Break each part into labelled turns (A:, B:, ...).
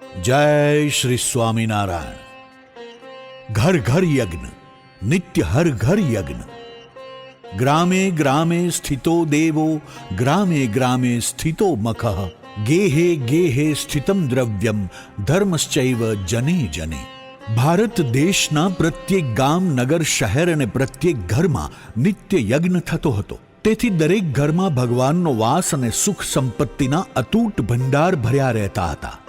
A: जय श्री स्वामीनारायण। घर घर यज्ञ, नित्य हर घर यज्ञ। ग्रामे ग्रामे स्थितो देवो, ग्रामे ग्रामे स्थितो मखः। गेहे गेहे स्थितम द्रव्यम, धर्मश्चैव जने जने। ભારત દેશના પ્રત્યેક ગામ, નગર, શહેર અને પ્રત્યેક ઘરમાં નિત્ય યજ્ઞ થતો હતો. તેથી દરેક ઘરમાં ભગવાનનો વાસ અને સુખ સંપત્તિના અતૂટ ભંડાર ભર્યા રહેતા હતા.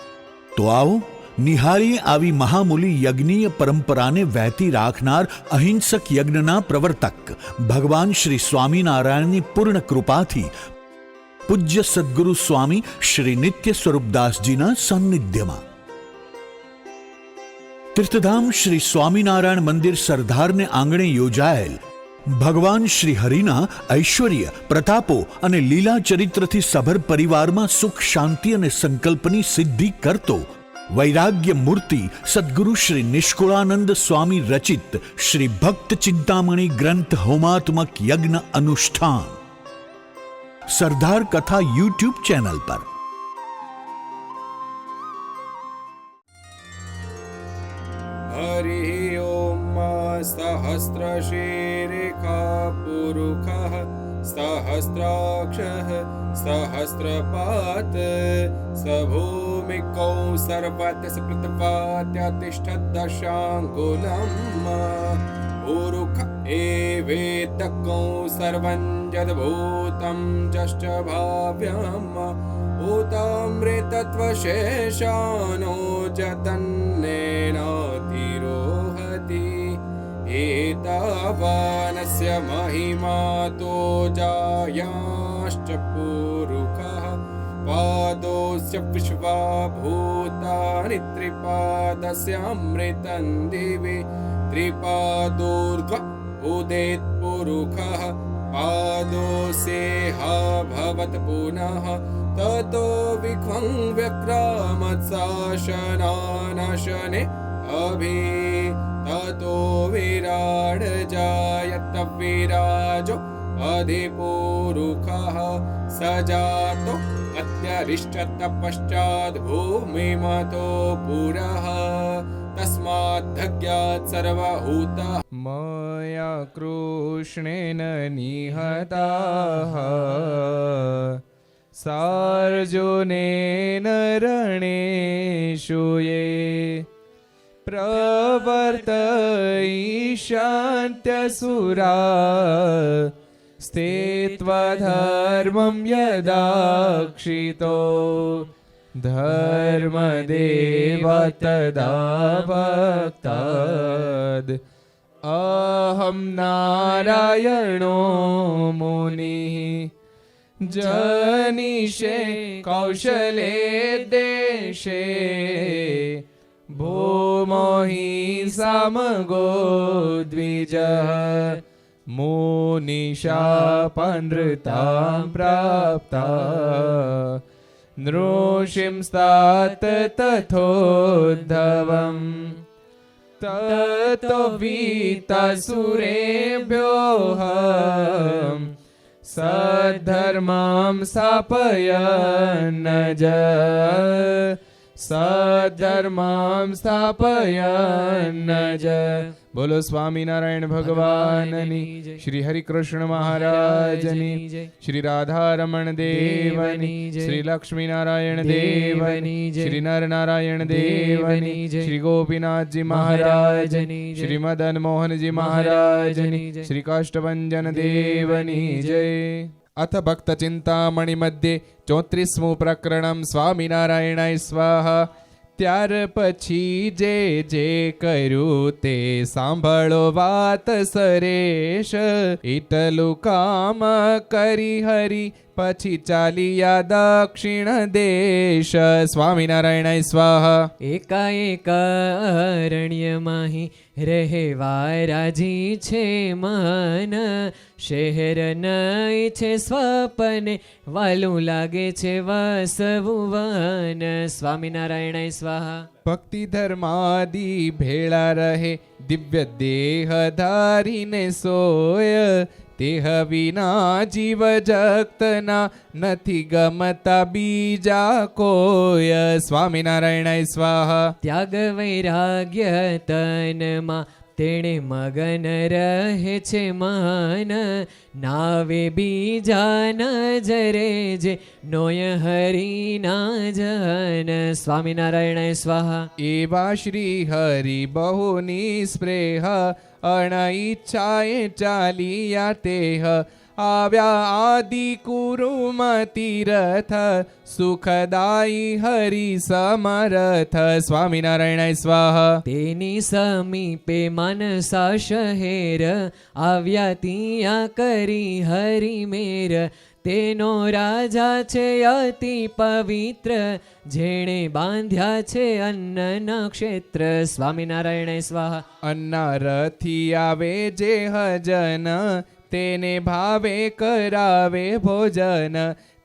A: તો આવો નિહાળીએ આવી મહામૂલી યજ્ઞીય પરંપરાને વહેતી રાખનાર અહિંસક યજ્ઞના પ્રવર્તક ભગવાન શ્રી સ્વામિનારાયણની પૂર્ણ કૃપાથી પૂજ્ય સદ્ગુરુ સ્વામી શ્રી નિત્ય સ્વરૂપદાસજીના સાનિધ્યમાં તીર્થધામ શ્રી સ્વામિનારાયણ મંદિર સરદારને આંગણે યોજાયેલ ભગવાન શ્રી હરિના ઐશ્વર્ય, પ્રતાપો અને લીલા ચરિત્રથી સભર પરિવારમાં સુખ, શાંતિ અને સંકલ્પની સિદ્ધિ કરતો વૈરાગ્ય મૂર્તિ સદ્ગુરુ શ્રી નિષ્કુળાનંદ સ્વામી રચિત શ્રી ભક્ત ચિંતામણી ગ્રંથ હોમાત્મક યજ્ઞ અનુષ્ઠાન સરદાર કથા યુટ્યુબ ચેનલ પર.
B: હરિ ઓમ સહસ્રશીર્ષા પુરુષઃ સહસ્રાક્ષઃ સહસ્રપાત સભૂમિકૌ સર્વસ્ય પ્રતિષ્ઠદશાંગુલમ પુરુષ એવેતકૌ સર્વં યદ્ભૂतं જશ્ચ ભાવ્યમ ભૂતામૃતત્વશેષાનો જતન્નેનાતિરોહતિ એતાવાનસ્ય મહિમા તો જાયાશ્ચ પુરુષઃ પાદોસ્ય વિશ્વાભૂતાનિ ત્રિપાદસ્યામૃતં દિવિ ત્રિપાદોર્ધ્વ ઉદેત પુરુષઃ પાદોસ્યેહા ભવત પુનઃ તતો વિખ્વં વ્યક્રામત્સાશનાનશને અભિ તતો વિરાડ જાયત વિરાજો અધિપુરુષઃ સજાતો અત્યરિષ્ટત પશ્ચાદ ભૂમિમતો પુરઃ તસ્માદ્ધજ્ઞાત સર્વહૂતઃ મયા કૃષ્ણેન નિહતાઃ સાર્જુનેન રણેષુ યે પ્રવર્તયિષ્યન્ત્યસુરા સ્થિત્વા ધર્મં યદાક્ષિતો ધર્મદેવ તદા ભક્તાદ અહં નારાયણો મુનિઃ જનિષે કૌશલે દેશે ભૂમો હિ સમગો દ્વિજઃ મુનિશાપનૃતાં પ્રાપ્તા નૃષિંસ્તાત તથોદ્ધવમ તતો વીતાસુરેભ્યોઃ સદ્ધર્મં સ્થાપયન્ન જ સદ્ધર્મં સ્થાપયન્ન જ. બોલો સ્વામિનારાયણ ભગવાનની, શ્રી હરિકૃષ્ણ મહારાજની, શ્રી રાધારમણ દેવની, શ્રી લક્ષ્મીનારાયણ દેવની, શ્રી નરનારાયણ દેવની, શ્રી ગોપીનાથજી મહારાજની, શ્રી મદન મોહનજી મહારાજની, શ્રી કાષ્ટભંજન દેવની જય. અથ ભક્ત ચિંતામણી મધ્યે 34મું પ્રકરણમ સ્વામિનારાયણાય સ્વાહા. ત્યાર પછી જે જે કર્યું તે સાંભળો વાત સરેશ. એટલું કામ કરી હરી પછી ચાલ્યા દક્ષિણ દેશ. સ્વામિનારાયણાય સ્વાહા.
C: એકાએક અરણ્યમાં રહેવા રાજી છે મન. શહેર નહીં છે સ્વપને, વાલું લાગે છે વસવું વન. સ્વામિનારાયણાય સ્વાહા.
B: ભક્તિ ધર્માદિ ભેળા રહે દિવ્ય દેહ ધારીને સોય. તેહ વિના જીવ જગતના નથી ગમતા બીજા કોય. સ્વામિનારાયણ સ્વાહા.
C: ત્યાગ વૈરાગ્ય તનમાં તેણે મગન રહે છે મન, નાવે બીજા નજરે જે નોય હરિના જન. સ્વામિનારાયણ સ્વાહા.
B: એવા શ્રી હરિ બહુ નિસ્પ્રેહ અણ ઈચ્છાએ ચાલિયા તેહ. આવ્યા આદિ કુરુમ તીરથ સુખદાયી હરિ સમરથ. સ્વામિનારાયણ સ્વાહા.
C: તેની સમીપે માનસા શહેર, આવ્યા ત્યાં કરી હરિમેર. તેનો રાજા છે અતિ પવિત્ર, જેણે બાંધ્યા છે અન્નના ક્ષેત્ર. સ્વામિનારાયણ સ્વાહા.
B: અન્નારથી આવે જે હજન, તેને ભાવે કરાવે ભોજન.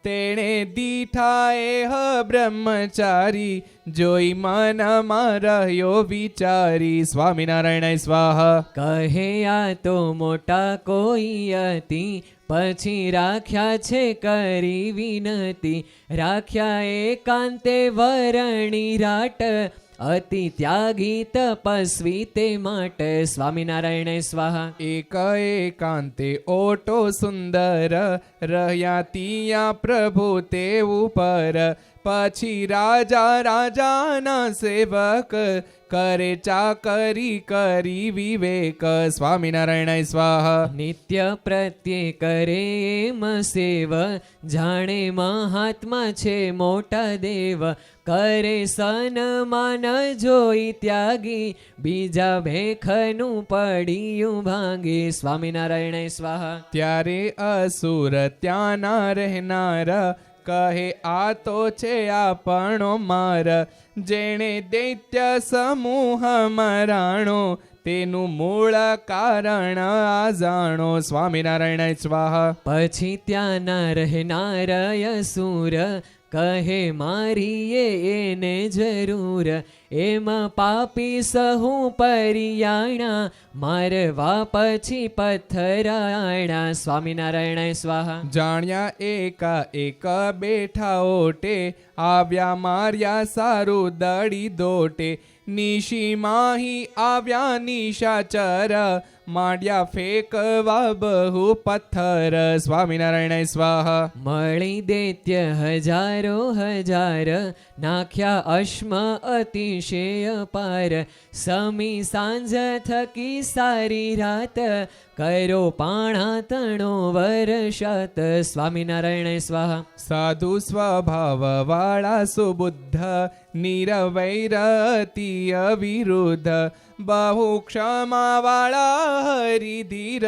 B: તેણે દીઠાએ હ બ્રહ્મચારી, જોઈ મનમાં રહ્યો વિચારી. સ્વામિનારાયણ સ્વાહા.
C: કહે આ તો મોટા કોઈ અતિ, પછી રાખ્યા છે કરી વિનતી. રાખ્યા એકાંતે વરણી રાટ, અતિ ત્યાગી તપસ્વી તે માટે. સ્વામિનારાયણ સ્વાહા.
B: એક એકાંતે ઓટો સુંદર, રહ્યા તિયા પ્રભુ તે ઉપર. પછી રાજાના સેવક, કરે ચાકરી કરી વિવેક. સ્વામિનારાયણ સ્વાહા.
C: નિત્ય પ્રત્યે કરે એમ સેવ, જાણે મહાત્મા છે મોટા દેવ. કરે સન્માન જોઈ ત્યાગી, બીજા ભેખનું પડિયું ભાંગી. સ્વામિનારાયણ સ્વાહા.
B: ત્યારે અસુર ત્યાંના રહેનાર, કહે આ તો છે આપણો માર. જેણે દૈત્ય સમૂહ મરાણો, તેનું મૂળ કારણ આ જાણો. સ્વામિનારાયણ સ્વાહા.
C: પછી ત્યાંના રહેનાર અસુર, કહે મારીએ એને જરૂર. એમાં પાપી સહુ પરિયાણા, મારવા પછી પથ્થરાણા. સ્વામિનારાયણ સ્વાહા.
B: જાણ્યા એકા એક બેઠા ઓટે, આવ્યા માર્યા સારું દડી દોટે. નિશી માહી આવ્યા નિશાચર, માંડ્યા ફેંકવા બહુ પથ્થર. સ્વામિનારાયણ સ્વાહા.
C: મળી દૈત્ય હજારો હજાર, નાખ્યા અશ્મ અતિશય પાર. સમી સાંજ થકી સારી રાત, કરો પાણા તણો વરસાત. સ્વામિનારાયણ સ્વાહા.
B: સાધુ સ્વભાવ વાળા સુબુદ્ધ, નિરવૈર અતિ અવિરુદ્ધ. બહુ ક્ષમા વાળા હરિધીર,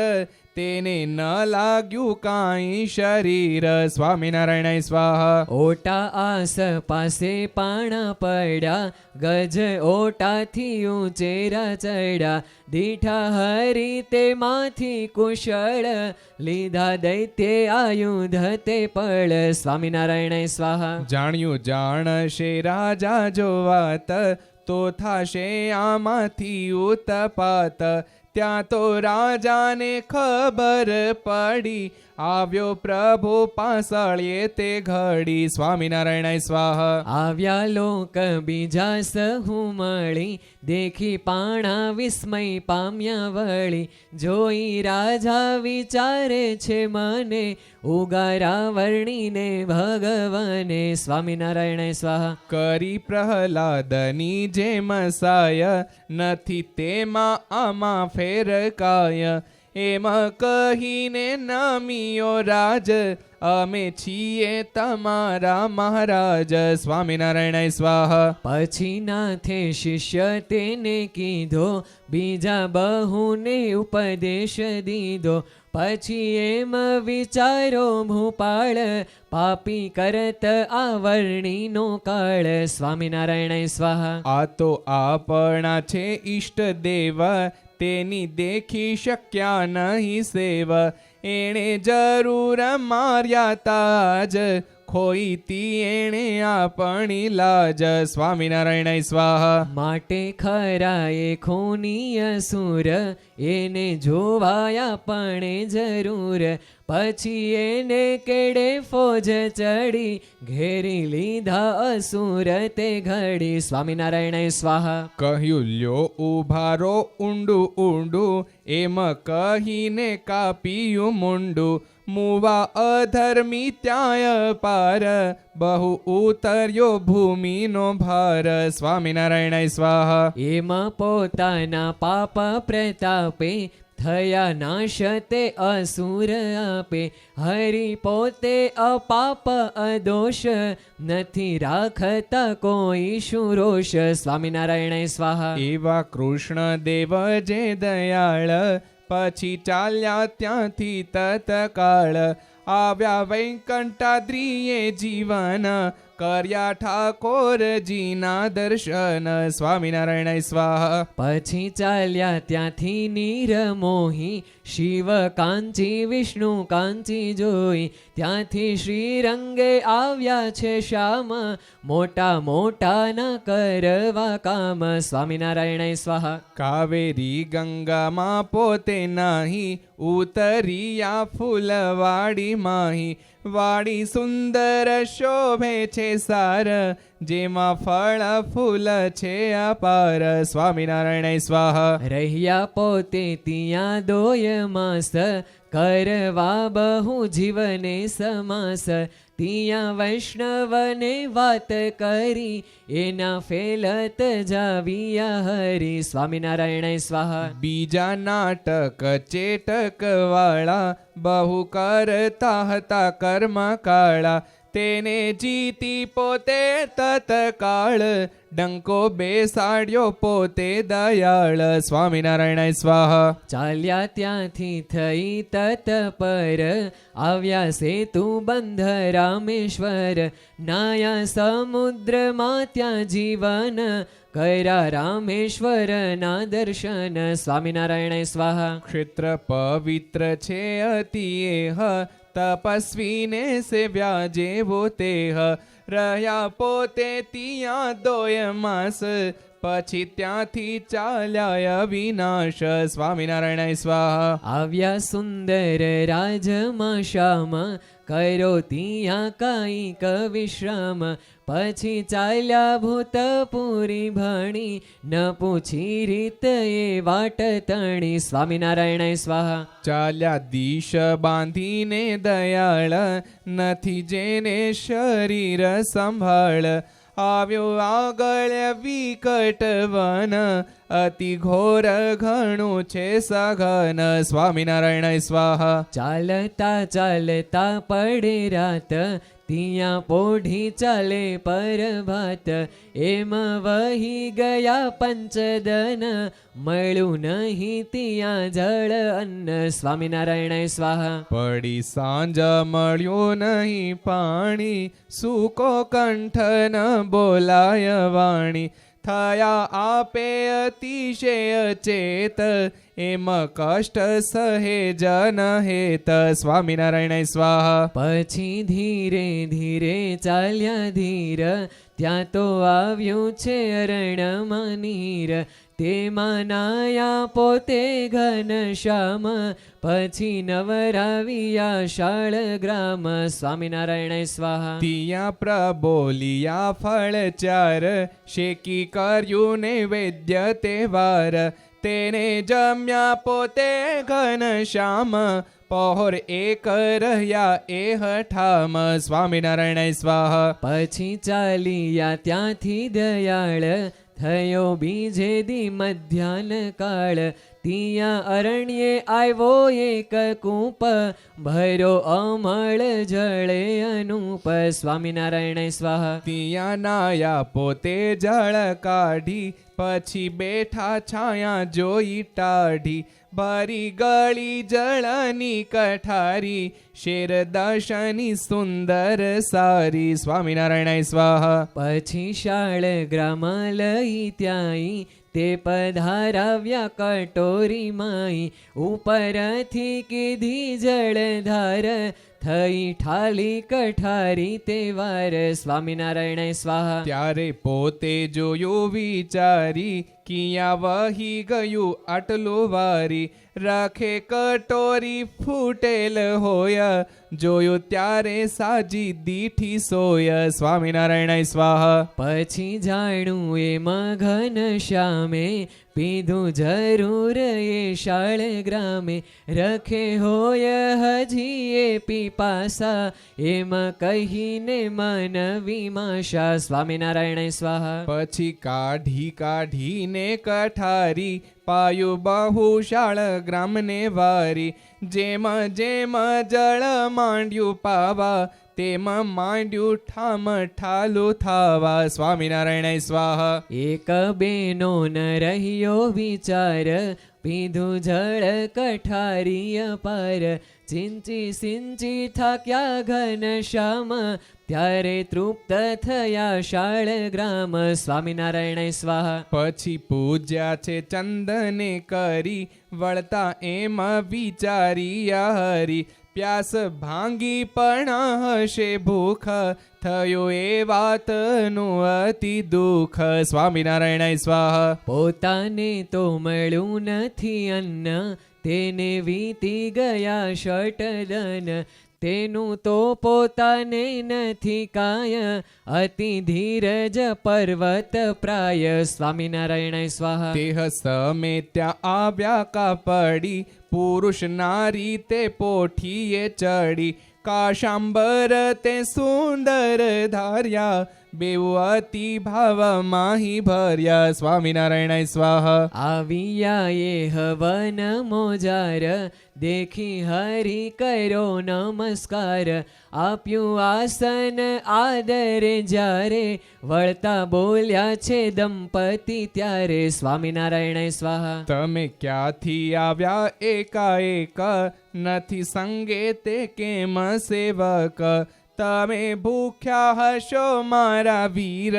B: તેને ન લાગ્યું કાંઈ શરીર. સ્વામિનારાયણ સ્વાહા.
C: ઓટા આસ પાસે પાણા પડ્યા, ગજ ઓટાથી ઊંચેરા ચડ્યા. દીઠા હરિ તેમાંથી કુશળ, લીધા દૈત્ય આયુધ તે પળ. સ્વામિનારાયણ સ્વાહા.
B: જાણ્યું જાણશે રાજા જો વાત, તો થાશે આમાંથી ઉતપાત. ત્યાં તો રાજાને ખબર પડી, આવ્યો પ્રભુ પાસળીએ તે ઘડી. સ્વામિનારાયણ સ્વાહા.
C: આવ્યા લોક બીજા સહુ મળી, દેખી પાણા વિસ્મય પામ્યા વળી. જોઈ રાજા વિચારે છે મને, ઉગારા વર્ણીને ભગવાને. સ્વામિનારાયણ સ્વાહા.
B: કરી પ્રહલાદની જેમ સાય, નથી તેમાં આમાં ફેર કાય. એમ કહીને નમિયો રાજ, અમે છીએ તમારા મહારાજ. સ્વામિનારાયણ સ્વાહા.
C: પછી નાથે શિષ્ય તેને કીધો, બીજા બહુને ઉપદેશ દીધો. પછી એમ વિચારો ભૂપાળ, પાપી કરત આવરણીનો કાળ. સ્વામિનારાયણ સ્વાહા.
B: આ તો આપણા છે ઈષ્ટ દેવ, તેની દેખી શક્યા નહીં સેવ. એણે જરૂર માર્યા તાજ, હોઈતી એણે આપણી લાજ. સ્વામિનારાયણ સ્વાહા.
C: માટે ખરા એ ખૂની અસુર, એને જોવાયા પણ જરૂર. પછી એને કેડે ફોજ ચડી, ઘેરી લીધા અસુર તે ઘડી. સ્વામિનારાયણ સ્વાહા.
B: કહ્યું લ્યો ઉભારો ઊંડું ઊંડું, એમ કહીને કાપ્યું મુંડું. મુવા અધર્મી ત્યાંય પાર, બહુ ઉતર્યો ભૂમિનો ભાર. સ્વામિનારાયણ સ્વાહા.
C: એમાં પોતાના પાપ પ્રતાપે, થયા નાશ તે અસુર આપે. હરિ પોતે અપાપ અદોષ, નથી રાખતા કોઈ શુરોષ. સ્વામિનારાયણ સ્વાહા.
B: એવા કૃષ્ણ દેવ જે દયાળ, પછી ચાલ્યા ત્યાંથી તત્કાળ. આવ્યા વૈકંઠાદ્રીએ જીવન, કર્યા ઠાકોરજીના દર્શન. સ્વામિનારાયણ સ્વાહા.
C: પછી ચાલ્યા ત્યાંથી નિરમોહી, શિવ કાંચી વિષ્ણુ કાંચી જોઈ. ત્યાંથી શ્રીરંગે આવ્યા છે શ્યામ, મોટા મોટા ન કરવા કામ. સ્વામિનારાયણ સ્વાહા.
B: કાવેરી ગંગામાં પોતે નાહી, ઉતરિયા ફૂલવાડી માહી. વાડી સુંદર શોભે છે સાર, જેમાં ફળ ફૂલ છે અપાર. સ્વામિનારાયણ સ્વાહા.
C: રહ્યા પોતે ત્યાં દોય માસ, કરવા બહુ જીવને સમાસ. ત્યાં વૈષ્ણવને વાત કરી, એના ફેલત જાવિયા હરી. સ્વામિનારાયણ સ્વાહા.
B: બીજા નાટક ચેટક વાળા, બહુ કરતા હતા કર્મ કાળા. તેને જીતી પોતે તત્કાળ, ડંકો બેસાડ્યો પોતે દયાળ. સ્વામિનારાયણ સ્વાહા.
C: ચાલ્યા ત્યાંથી થઈ તત્પર, આવ્યા સેતુ બંધ રામેશ્વર. નાયા સમુદ્રમાં ત્યાં જીવન, કર્યા રામેશ્વરના દર્શન. સ્વામિનારાયણ સ્વાહા.
B: ક્ષેત્ર પવિત્ર છે અતિ એહ, તપસ્વીને સેવ્યા જેવો તેહ. રહ્યા પોતે ત્યાં દોય માસ, પછી ત્યાંથી ચાલ્યા અવિનાશ. સ્વામિનારાયણ સ્વાહા.
C: આવ્યા સુંદર રાજમાં શ્યામ, કર્યો ત્યાં કાંઈક વિશ્રામ. પછી ચાલ્યા ભૂતપુરી ભણી, ન પૂછી રીત એ વાટ તણી. સ્વામિનારાયણ સ્વાહા.
B: ચાલ્યા દીશ બાંધીને દયાળ, નથી જેને શરીર સંભાળ. આવ્યો આગળ વિકટ વન, અતિ ઘોર ઘણું છે સઘન. સ્વામિનારાયણ સ્વાહા.
C: ચાલતા ચાલતા પડે રાત, ત્યાં પોઢી ચાલે પરભાત. એમ વહી ગયા પંચદન, મળ્યું નહીં ત્યાં જળ અન્ન. સ્વામિનારાયણ સ્વાહા.
B: પડી સાંજ મળ્યું નહીં પાણી, સૂકો કંઠ ન બોલાય વાણી. થયા આપે અતિશય ચેત, એમ કષ્ટ સહેજ ન હેત. સ્વામિનારાયણ સ્વાહા.
C: પછી ધીરે ધીરે ચાલ્યા ધીર, ત્યાં તો આવ્યું છે અરણમાં નીર. તેમાં નાયા પોતે ઘનશ્યામ, પછી નવરાવિયા શાળ ગ્રામ. સ્વામિનારાયણ સ્વાહા.
B: તિયા પ્રબોલિયા ફળ ચાર, શેકી કર્યું નૈવેદ્ય તહેવાર. તેને જમ્યા પોતે ઘનશ્યામ, પહોર એક રહ્યા એ હઠામ. સ્વામિનારાયણ સ્વાહા.
C: પછી ચાલ્યા ત્યાંથી દયાળ, થયો બીજે દી મધ્યાહન કાળ. ત્યાં અરણ્યે આવ્યો એક કૂપ, ભર્યો અમળ જળે અનુપ. સ્વામિનારાયણ સ્વાહા.
B: ત્યાં નાયા પોતે જળ કાઢી, પછી બેઠા છાયા જોઈ ટાઢી. ભરી ગળી જળની કઠારી, શેર દર્શની સુંદર સારી. સ્વામિનારાયણ સ્વાહા.
C: પછી શાળ ગ્રામ લઈ ત્યાંય, તે પધારાવ્યા કટોરી માઈ. ઉપરથી કીધી જળધાર, થઈ ઠાલી કઠારી તે વાર સ્વામિનારાયણ સ્વાહા.
B: ત્યારે પોતે જોયું વિચારી કિયા વહી ગયું આટલું વારી, રાખે કટોરી ફૂટેલ હોય, જોયું ત્યારે સાજી દીઠી સોય સ્વામિનારાયણ સ્વાહા.
C: પછી જાણું એ મઘન શ્યામે પીધું જરૂર એ શાળ ગ્રામે, રખે હોય હજી એ પીપાસા એમ કહીને મન વિમાશા સ્વામિનારાયણ સ્વાહા.
B: પછી કાઢીને કઠારી પાયું બહુશાળ ગ્રામને વારી, જેમ જળ માંડ્યું પાવા, તેમ માંડ્યું ઠામ ઠાલું થાવા સ્વામિનારાયણ સ્વાહા.
C: એક બેનો ન રહ્યો વિચાર પીધું જળ કઠારી અપાર, સિંચી સિંચી થાક્યા ઘન શ્યામ, ત્યારે તૃપ્ત થયા શાળ ગ્રામ સ્વામિનારાયણ સ્વાહા.
B: પછી પૂજ્યા છે ચંદને કરી, વળતા એમ વિચારી હરી, પ્યાસ ભાંગી પણ હશે ભૂખ, થયો એ વાતનું અતિ દુઃખ સ્વામિનારાયણ સ્વાહા.
C: પોતાને તો મળ્યું નથી અન્ન, તેને વીતી ગયા ષટદન, તેનું તો પોતાને નથી કાય, અતિ ધીરજ પર્વત પ્રાય સ્વામિનારાયણ સ્વાહા.
B: દેહ સમેત્યા આવ્યા કાપડી, પુરુષ નારી તે પોઠીએ ચડી, કાશાંબર તે સુંદર ધાર્યા, બેઉ અતિ ભાવ માહી ભર્યા સ્વામિનારાયણ સ્વાહા.
C: આવ્યા એ હવન મોજાર, દેખી હરિ કર્યો નમસ્કાર, આપ્યું આસન આદરે જ્યારે, વળતા બોલ્યા છે દંપતી ત્યારે સ્વામિનારાયણ સ્વાહા.
B: તમે ક્યાંથી આવ્યા એકાએક, નથી સંગે તે કેમ સેવક, તમે ભૂખ્યા હશો મારા વીર,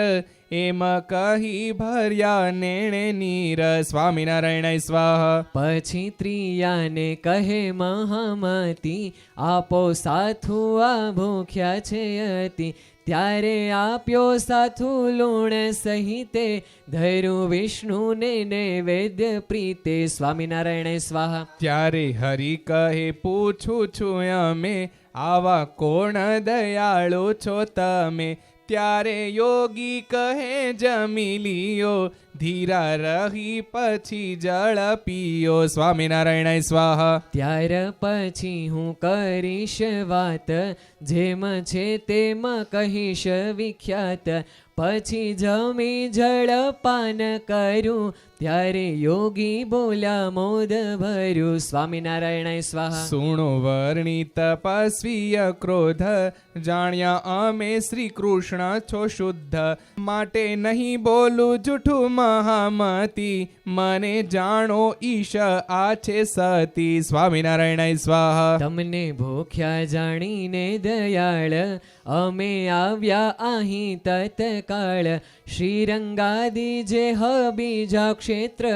B: એમ કહી ભર્યા નેણે નીર સ્વામિનારાયણ સ્વાહા.
C: પછી ત્રિયાને કહે મહામતી, આપો સાથુ આ ભૂખ્યા છે અતિ, ત્યારે આપ્યો સાથુ લૂણ સહિતે, ધૈર્યું વિષ્ણુને નૈવેદ્ય પ્રીતે સ્વામિનારાયણ સ્વાહા.
B: ત્યારે હરિ કહે પૂછું છું અમે, આવા કોણ દયાળુ છો તમે, ત્યારે યોગી કહે જમી લિયો, ધીરા રહી પછી જળ પીયો સ્વામિનારાયણ સ્વાહા.
C: ત્યાર પછી હું કરીશ વાત, જેમ છે તેમ કહીશ વિખ્યાત, પછી જમી જળ પાન કરું, ત્યારે યોગી બોલ્યા મોદ ભર્યું સ્વામિનારાયણ સ્વાહા.
B: સુણો વર્ણિ તપસ્વીય ક્રોધ, જાણ્યા અમે શ્રી કૃષ્ણ છો શુદ્ધ, માટે નહીં બોલું જૂઠું મહામતી, મને જાણો ઈશ આ છે સતી સ્વામિનારાયણ સ્વાહા.
C: તમને ભૂખ્યા જાણીને દયાળ, અમે આવ્યા અહીં તત્કાળ, શ્રીરંગાદી જે બીજા ક્ષેત્ર,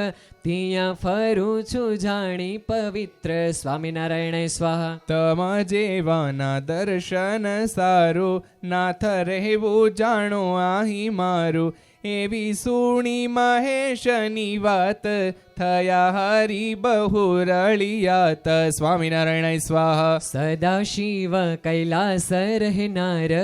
C: ત્યાં ફરું છું જાણી પવિત્ર સ્વામિનારાયણ સ્વાહા.
B: તમ જેવાના દર્શન સારું, નાથ રહેવું જાણો અહીં મારું, એવી સુણી મહેશની વાત, થયા હરિ બહુ રળિયાત સ્વામિનારાયણ સ્વાહા.
C: સદાશિવ કૈલાસ રહેનાર,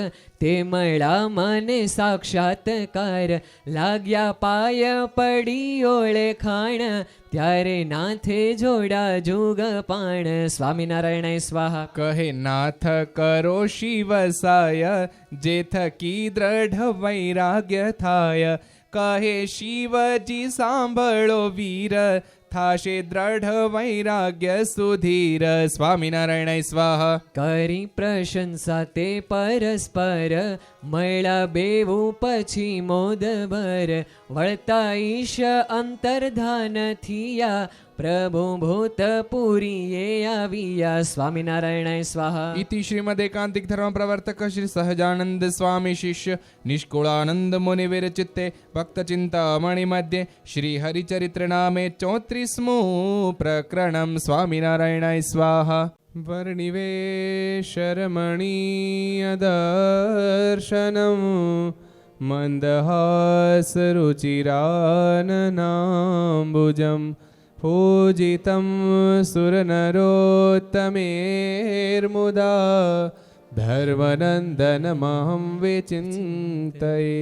C: તે મળ્યા મને સાક્ષાત્કાર, લાગ્યા પાય પડી ઓળે ખાણ, ત્યારે નાથે જોડા જુગ પાણ સ્વામિનારાયણ સ્વાહા.
B: કહે નાથ કરો શિવ સાય, જે થકી દ્રઢ વૈરાગ્ય થાય, કહે શિવજી સાંભળો વીર, થાશે દ્રઢ વૈરાગ્ય સુધીર સ્વામિનારાયણ સ્વાહા.
C: કરી પ્રશંસા તે પરસ્પર, મળ્યા બેવું પછી મોદ ભર, વળતા ઈશ અંતર્ધાન થયા, પ્રભુ ભૂતપુરીએ આવ્યા સ્વામિનારાયણ સ્વાહા.
B: ઇતિ શ્રીમદ એકાંતિક ધર્મ પ્રવર્તક શ્રી સહજાનંદ સ્વામી શિષ્ય નિષ્કુળાનંદ મુનિ વિરચિતે ભક્ત ચિંતામણિ મધ્યે શ્રી હરિચરિત્ર નામે 34મું પ્રકરણમ સ્વામિનારાયણ સ્વાહા. वर्णिवेशरमणीयदर्शनं मन्दहासरुचिराननाम्बुजं पूजितं सुरनरोत्तमेर्मुदा धर्मनन्दनमहं विचिन्तये.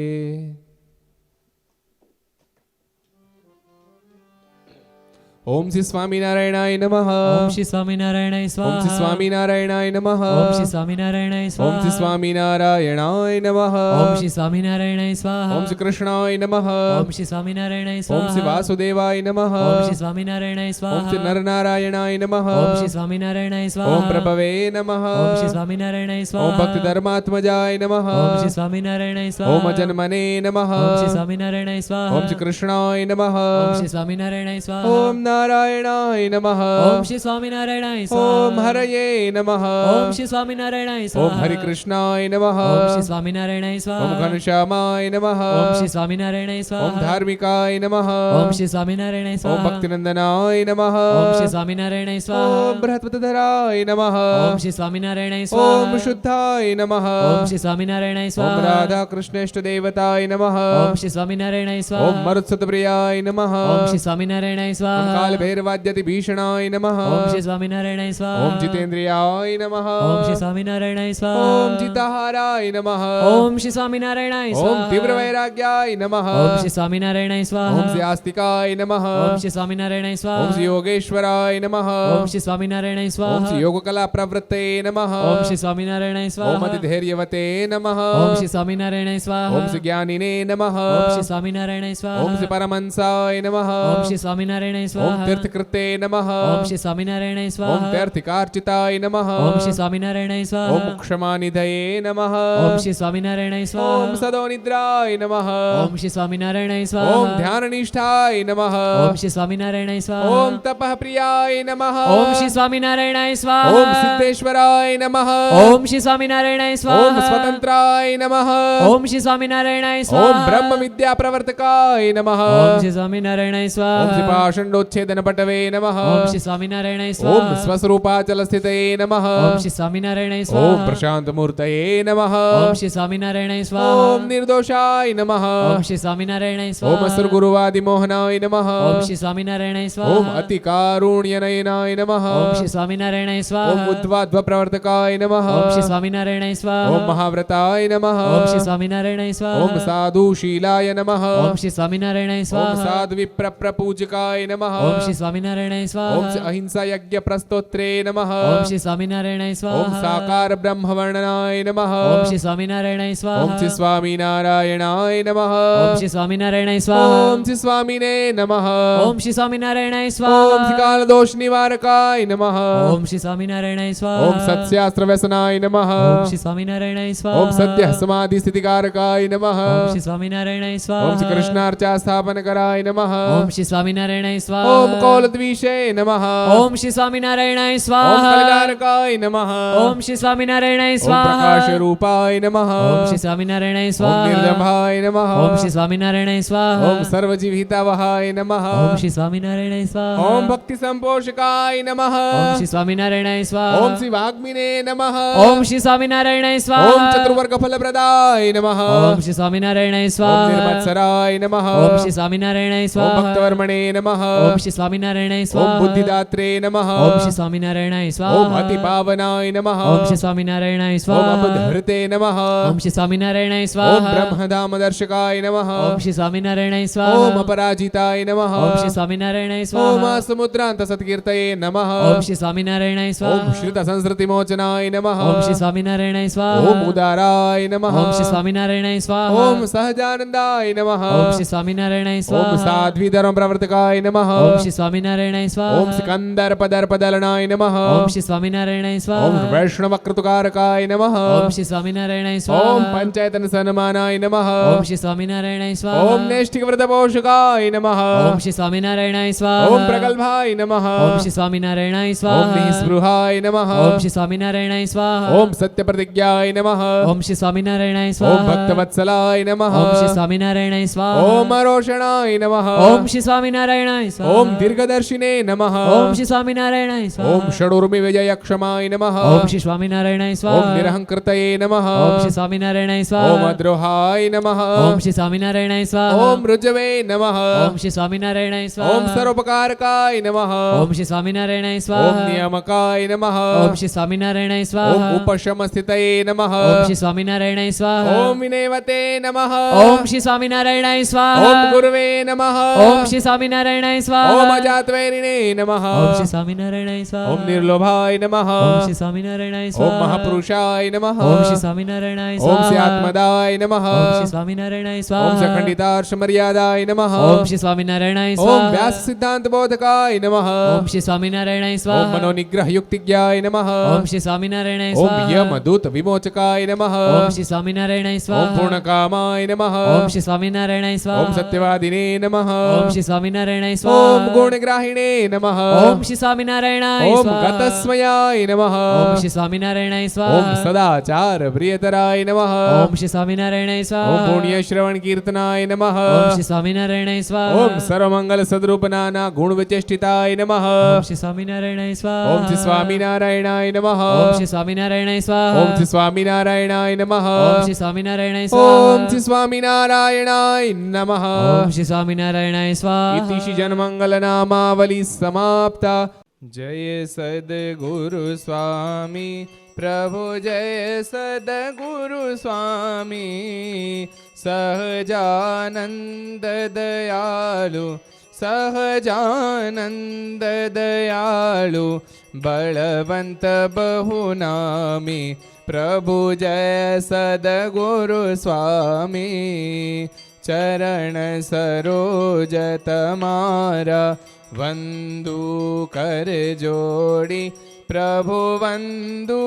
B: ओम श्री स्वामीनारायणाय नमः.
C: ओम श्री स्वामीनारायणाय स्वाहा.
B: ओम श्री स्वामीनारायणाय नमः.
C: ओम श्री स्वामीनारायणाय स्वाहा.
B: ओम श्री स्वामीनारायणाय नमः.
C: ओम श्री स्वामीनारायणाय स्वाहा.
B: ओम श्री कृष्णाय नमः.
C: ओम श्री स्वामीनारायणाय स्वाहा.
B: ओम श्री वासुदेवाय नमः.
C: ओम श्री स्वामीनारायणाय स्वाहा.
B: ओम श्री नरनारायणाय नमः.
C: ओम श्री स्वामीनारायणाय स्वाहा.
B: ओम प्रभवे नमः.
C: ओम श्री स्वामीनारायणाय स्वाहा.
B: ओम भक्ति धर्मात्मजाय नमः.
C: ओम श्री स्वामीनारायणाय स्वाहा.
B: ओम जन्मने नमः.
C: ओम श्री स्वामीनारायणाय स्वाहा.
B: ओम श्री कृष्णाय नमः.
C: ओम श्री स्वामीनारायणाय स्वाहा.
B: ओम नारायणाय नमः.
C: ओम श्री स्वामीनारायणाय स्वाहा.
B: ओम हरये नमः.
C: ओम श्री स्वामीनारायणाय
B: ओम
C: स्वाहा.
B: हरि कृष्णाय नमः.
C: ओम श्री स्वामीनारायणाय स्वाहा.
B: ओम घनश्यामाय नमः.
C: ओम श्री स्वामीनारायणाय स्वाहा.
B: ओम धार्मिकाय नमः.
C: ओम श्री स्वामीनारायणाय स्वाहा.
B: ओम भक्तिनंदनाय नमः.
C: ओम श्री स्वामीनारायणाय स्वाहा.
B: ओम बृहस्पतिधराय नमः.
C: ओम श्री स्वामीनारायणाय स्वाहा.
B: ओम शुद्धाय नमः.
C: ओम श्री स्वामीनारायणाय स्वाहा.
B: ओम राधा कृष्णेष्ट देवताय नमः.
C: ओम श्री स्वामीनारायणाय स्वाहा.
B: ओम मरुत्सुतप्रियाय नमः.
C: ओम श्री स्वामीनारायणाय
B: ओम
C: स्वाहा.
B: काल भैरवाद्यति भीषणाय नमः.
C: ओम श्री स्वामीनारायणाय स्वाहा.
B: ओम जितेन्द्रियाय नमः.
C: ओम श्री स्वामीनारायणाय स्वाहा.
B: ओम जिताहाराय नमः.
C: ओम श्री स्वामीनारायणाय स्वाहा.
B: ओम तीव्र वैराग्याय नमः.
C: ओम श्री स्वामीनारायणाय स्वाहा.
B: ओम श्री आस्तिकाय नमः.
C: ओम श्री स्वामीनारायणाय स्वाहा.
B: ओम श्री योगेश्वराय नमः.
C: ओम श्री स्वामीनारायणाय स्वाहा.
B: ओम श्री योगकला प्रवृत्ते नमः.
C: ओम श्री स्वामीनारायणाय स्वाहा.
B: ओम अतिधैर्यवते नमः.
C: ओम श्री स्वामीनारायणाय स्वाहा.
B: ओम श्री ज्ञानिने नमः.
C: ओम श्री स्वामीनारायणाय स्वाहा.
B: ओम श्री परमहंसाय नमः.
C: ओम श्री स्वामीनारायणाय स्वाहा.
B: ओम तीर्थकृते नमः.
C: ओम श्री स्वामीनारायणाय स्वाहा.
B: ओम तीर्थिकार्चिताय नमः.
C: ओम श्री स्वामीनारायणाय स्वाहा.
B: ओम क्षमानिधये नमः.
C: ओम श्री स्वामीनारायणाय स्वाहा.
B: ओम सदोनिद्राय नमः.
C: ओम श्री स्वामीनारायणाय स्वाहा.
B: ओम ध्याननिष्ठाय नमः.
C: ओम श्री स्वामीनारायणाय स्वाहा.
B: ओम तपः प्रियाय नमः.
C: ओम श्री स्वामीनारायणाय स्वाहा.
B: ओम सिद्धेश्वराय नमः.
C: ओम श्री स्वामीनारायणाय स्वाहा.
B: ओम स्वतंत्राय नमः.
C: ओम श्री स्वामीनारायणाय स्वाहा.
B: ओम ब्रह्म विद्या प्रवर्तकाय नमः.
C: ओम श्री स्वामीनारायणाय स्वाहा.
B: ओम श्री पाषण्डोच्छेदन पटवे नमः.
C: ओम श्री स्वामीनारायणाय स्वाहा.
B: ओम स्वस्वरूपाचल स्थितये नमः.
C: ओम श्री स्वामीनारायणाय स्वाहा.
B: ओम प्रशांत मूर्तये नमः.
C: ओम श्री स्वामीनारायणाय स्वाहा.
B: ओम निर्दोषाय नमः.
C: ओम श्री स्वामीनारायणाय स्वाहा.
B: ओम असुर गुरुवादि मोहनाय नमः.
C: ओम श्री स्वामीनारायणाय स्वाहा.
B: ओम अति कारुण्य नयनाय नमः.
C: ओम श्री स्वामीनारायणाय स्वाहा.
B: ओम उद्वाद्व प्रवर्तकाय नमः.
C: ओम श्री स्वामीनारायणाय स्वाहा.
B: ओम महाव्रताय नमः.
C: ओम श्री स्वामीनारायणाय स्वाहा.
B: ओम साधुशीलाय नमः.
C: ओम श्री स्वामीनारायणाय
B: ओम
C: स्वाहा.
B: साधु विप्र प्रपूजकाय नमः.
C: ओम श्री स्वामीनारायणाय स्वाहा.
B: ओम अहिंसा यज्ञ प्रस्तोत्रे नमः.
C: ओम श्री स्वामीनारायणाय स्वाहा.
B: ओम साकार ब्रह्मवर्णनाय नमः.
C: ओम श्री स्वामीनारायणाय स्वाहा.
B: ओम श्री स्वामीनारायणाय नमः.
C: ओम श्री स्वामीनारायणाय स्वाहा.
B: ओम श्री स्वामिने नमः.
C: ओम श्री स्वामीनारायणाय स्वाहा.
B: ओम श्री कालदोष निवारकाय नमः.
C: ओम श्री स्वामीनारायणाय स्वाहा.
B: ओम सत्यास्त्र व्यसनाय नमः.
C: ओम श्री स्वामीनारायणाय स्वाहा.
B: ओम सत्य समाधि स्थितिकारकाय नमः.
C: ओम श्री स्वामीनारायणाय स्वाहा.
B: ओम श्री कृष्णार्चा स्थापन कराय नमः.
C: ओम श्री स्वामीनारायणाय स्वाहा.
B: ओम कौलद्विषे नमः.
C: ओम श्री स्वामीनारायणाय
B: ओम
C: स्वाहा.
B: कलिकारकाय नमः.
C: ओम श्री स्वामीनारायणाय
B: ओम
C: स्वाहा.
B: प्रकाश रूपाय नमः.
C: ओम श्री स्वामीनारायणाय
B: ओम
C: स्वाहा.
B: निर्दम्भाय नमः.
C: ओम श्री स्वामीनारायणाय स्वाहा.
B: ओम सर्वजीवितावहाय नमः.
C: ओम श्री स्वामीनारायणाय स्वाहा.
B: ओम भक्ति संपोषकाय नमः.
C: ओम श्री स्वामीनारायणाय स्वाहा.
B: ओम श्री वाग्मिने नमः.
C: ओम श्री स्वामीनारायणाय स्वाहा.
B: ओम चतुर्वर्ग फलप्रदाय नमः.
C: ओम श्री स्वामीनारायणाय
B: ओम
C: स्वाहा.
B: निर्मत्सराय नमः.
C: ओम श्री स्वामीनारायणाय
B: ओम
C: स्वाहा.
B: भक्तवर्मणे नमः.
C: ओम श्री स्वामीनारायणाय
B: ओम
C: स्वाहा.
B: बुद्धिदात्रे नमः.
C: ओम श्री स्वामीनारायणाय स्वाहा.
B: ओम अतिपावनाय नमः.
C: ओम श्री स्वामीनारायणाय
B: ओम
C: स्वाहा.
B: अपधृते नमः.
C: ओम श्री स्वामीनारायणाय
B: ओम
C: स्वाहा.
B: ब्रह्मधाम दर्शकाय नमः.
C: ओम श्री स्वामीनारायणाय स्वाहा.
B: ओम अपराजिताय नमः.
C: ओम श्री स्वामीनारायणाय
B: ओम
C: स्वाहा.
B: समुद्रांत सत्कीर्तये नमः.
C: ओम श्री स्वामीनारायणाय स्वाहा.
B: ओम श्रित संस्कृतिमोचनाय नमः.
C: ओम श्री स्वामीनारायणाय स्वाहा.
B: ओम उदाराय नमः.
C: ओम श्री स्वामीनारायणाय स्वाहा.
B: ओम सहजानंदाय नमः.
C: ओम श्री स्वामीनारायणाय स्वाहा.
B: ओम साध्वी धर्म प्रवर्तकाय नमः.
C: ओम श्री स्वामीनारायणाय स्वाहा.
B: ओम सिकंदर पदर्पदलनाय नमः.
C: ओम श्री स्वामीनारायणाय स्वाहा.
B: ओम वैष्णव कृतुकारकाय नमः.
C: ओम श्री स्वामीनारायणाय स्वाहा.
B: ओम पंचायतन सन्मानाय नमः.
C: ओम श्री स्वामीनारायणाय स्वाहा.
B: ओम नैष्ठिक व्रत पोषकाय नमः.
C: ओम श्री स्वामीनारायणाय स्वाहा.
B: ओम प्रगल्भाय नमः.
C: ओम श्री स्वामीनारायणाय
B: ओम
C: स्वाहा.
B: निःस्पृहाय नमः.
C: ओम श्री स्वामीनारायणाय स्वाहा.
B: ओम सत्यप्रतिज्ञाय नमः.
C: ओम श्री स्वामीनारायणाय
B: ओम
C: स्वाहा.
B: भक्तवत्सलाय नमः.
C: ओम श्री स्वामीनारायणाय स्वाहा.
B: ओम अरोषणाय नमः.
C: ओम श्री स्वामीनारायणाय स्वाहा.
B: ओम ઓમ દીર્ઘદર્શિને નમઃ.
C: ઓમ શ્રી સ્વામિનારાયણાય
B: ઓમ
C: સ્વાહા.
B: ષડૂર્મિ વિજયક્ષમાય નમઃ.
C: ઓમ શ્રી સ્વામિનારાયણાય
B: ઓમ
C: સ્વાહા.
B: નિરહંકૃતયે નમઃ.
C: ઓમ શ્રી સ્વામિનારાયણાય
B: ઓમ
C: સ્વાહા.
B: અદ્રોહાય નમઃ.
C: ઓમ શ્રી સ્વામિનારાયણાય સ્વાહા.
B: ઓમ ઋજવે નમઃ.
C: ઓમ શ્રી સ્વામિનારાયણાય સ્વાહા.
B: ઓમ સર્વોપકારકાય નમઃ.
C: ઓમ શ્રી સ્વામિનારાયણાય
B: ઓમ
C: સ્વાહા.
B: નિયામકાય નમઃ.
C: ઓમ શ્રી સ્વામિનારાયણાય
B: ઓમ
C: સ્વાહા.
B: ઉપશમસ્થિતયે નમઃ.
C: ઓમ શ્રી સ્વામિનારાયણાય સ્વાહા.
B: ઓમ વિનેવતે નમઃ.
C: ઓમ શ્રી સ્વામિનારાયણાય સ્વાહા.
B: ઓમ ગુરવે નમઃ.
C: ઓમ શ્રી સ્વામિનારાયણાય
B: ઓમ
C: સ્વાહા.
B: અજાત્વૈરિણે નમઃ.
C: ઓમ શ્રી સ્વામિનારાયણાય સ્વાહા.
B: ઓમ નિર્લોભાય નમઃ.
C: ઓમ શ્રી સ્વામિનારાયણાય
B: ઓમ
C: સ્વાહા.
B: મહાપુરુષાય નમઃ.
C: ઓમ શ્રી સ્વામિનારાયણાય
B: ઓમ
C: સ્વાહા.
B: સ્યાત્મદાય નમઃ.
C: ઓમ શ્રી સ્વામિનારાયણાય
B: ઓમ
C: સ્વાહા.
B: સખંડિતાર્ષ મર્યાદાય નમઃ.
C: ઓમ શ્રી સ્વામિનારાયણાય
B: ઓમ
C: સ્વાહા.
B: વ્યાસ સિદ્ધાંત બોધકાય નમઃ.
C: ઓમ શ્રી સ્વામિનારાયણાય
B: ઓમ
C: સ્વાહા.
B: મનોનિગ્રહ યુક્તિજ્ઞાય નમઃ.
C: ઓમ શ્રી સ્વામિનારાયણાય
B: ઓમ
C: સ્વાહા.
B: યમદૂત વિમોચકાય નમઃ.
C: ઓમ શ્રી સ્વામિનારાયણાય
B: ઓમ
C: સ્વાહા.
B: પૂર્ણકામાય નમઃ.
C: ઓમ શ્રી સ્વામિનારાયણાય સ્વાહા.
B: ઓમ સત્યવાદિને નમઃ.
C: ઓમ શ્રી સ્વામિનારાયણાય
B: ઓમ
C: સ્વાહા.
B: ગુણગ્રાહિણે નમઃ.
C: ઓમ શ્રી સ્વામિનારાયણાય
B: ઓમ
C: સ્વાહા.
B: ગતસ્મયાય નમઃ.
C: ઓમ શ્રી સ્વામિનારાયણાય
B: ઓમ
C: સ્વાહા.
B: સદાચાર પ્રિયતરાય નમઃ.
C: ઓમ શ્રી સ્વામિનારાયણાય
B: ઓમ
C: સ્વાહા.
B: પુણ્ય શ્રવણ કીર્તનાય નમઃ.
C: ઓમ શ્રી સ્વામિનારાયણાય સ્વાહા.
B: ઓમ સર્વમંગલ સદરૂપનાના ગુણ વિચેષ્ટિતાય નમઃ.
C: ઓમ શ્રી સ્વામિનારાયણાય સ્વાહા.
B: ઓમ શ્રી સ્વામિનારાયણાય નમઃ.
C: ઓમ શ્રી સ્વામિનારાયણાય સ્વાહા.
B: ઓમ શ્રી સ્વામિનારાયણાય નમઃ.
C: ઓમ શ્રી સ્વામિનારાયણાય સ્વાહા.
B: ઓમ શ્રી સ્વામિનારાયણાય નમઃ.
C: ઓમ શ્રી સ્વામિનારાયણાય સ્વાહા.
B: ઇતિ શ્રી જનમંગલ નામાવલી સમાપ્તા. જય સદગુરુ સ્વામી પ્રભુ જય સદગુરુ સ્વામી સહજાનંદ દયાળુ સહજાનંદ દયાળુ બળવંત બહુનામી પ્રભુ જય સદગુરુ સ્વામી ચરણ સરોજ તમારા વંદુ કર જોડી પ્રભુ વંદુ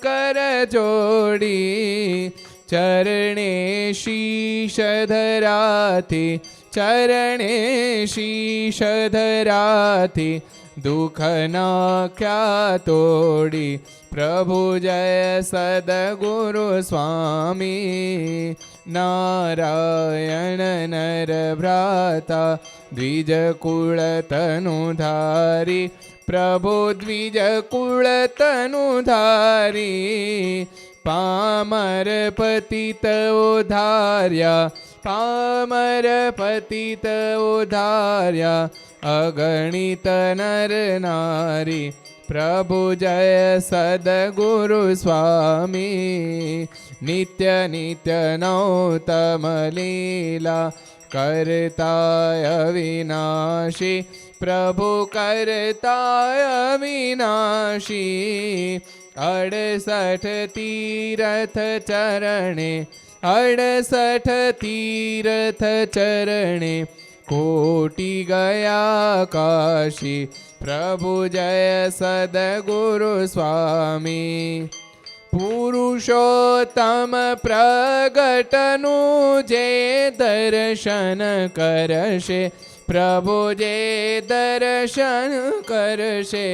B: કર જોડી ચરણે શીશ ધરાથી ચરણે શીશ ધરાથી દુઃખ નાખ્યા તોડી પ્રભુ જય સદગુરુ સ્વામી નારાયણ નર ભ્રાતા દ્વિજ કુળ તનુ ધારી પ્રભુ દ્વિજ કુળ તનુ ધારી પામર પતિત ઉધાર્યા પામર પતિત ઉધાર્યા અગણિત નર નારી પ્રભુ જય સદગુરુ સ્વામી નિત્ય નિત્ય નૌતમ લીલા કરતાય અવિનાશી પ્રભુ કરતાય અવિનાશી 68 તીરથ ચરણે 68 તીરથ ચરણે કોટી ગયા કાશી પ્રભુ જય સદગુરુ સ્વામી પુરુષોત્તમ પ્રગટનું જે દર્શન કરશે પ્રભુ જે દર્શન કરશે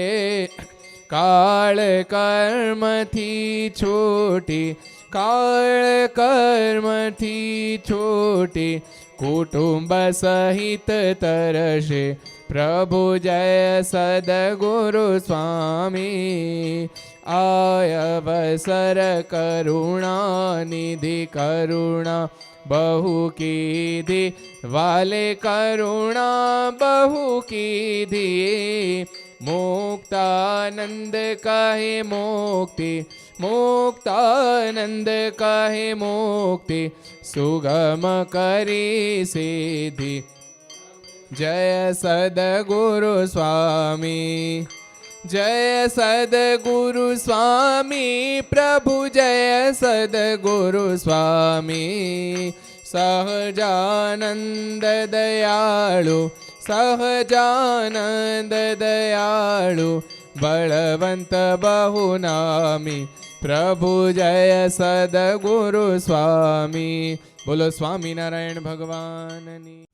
B: કાળ કર્મથી છૂટી કાળ કર્મથી છૂટી કુટુંબ સહિત તરશે પ્રભુ જય સદગુરુ સ્વામી આયવસર કરુણા નિધિ કરુણા બહુ કીધી વાલે કરુણા બહુ કીધી મુક્તાનંદ કહે મુક્તિ મુક્તાનંદ કહે મુક્તિ સુગમ કરી સિદ્ધિ જય સદગુરુ સ્વામી જય સદગુરુ સ્વામી પ્રભુ જય સદગુરુ સ્વામી સહજાનંદ દયાળુ સહજાનંદ દયાળુ બળવંત બહુનામી પ્રભુ જય સદગુરુ સ્વામી બોલો स्वामीनारायण भगवान।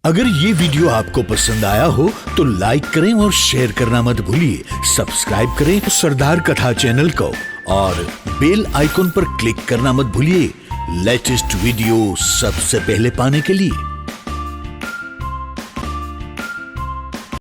A: अगर ये वीडियो आपको पसंद आया हो तो लाइक करें और शेयर करना मत भूलिए। सब्सक्राइब करें सरदार कथा चैनल को और बेल आइकॉन पर क्लिक करना मत भूलिए लेटेस्ट वीडियो सबसे पहले पाने के लिए।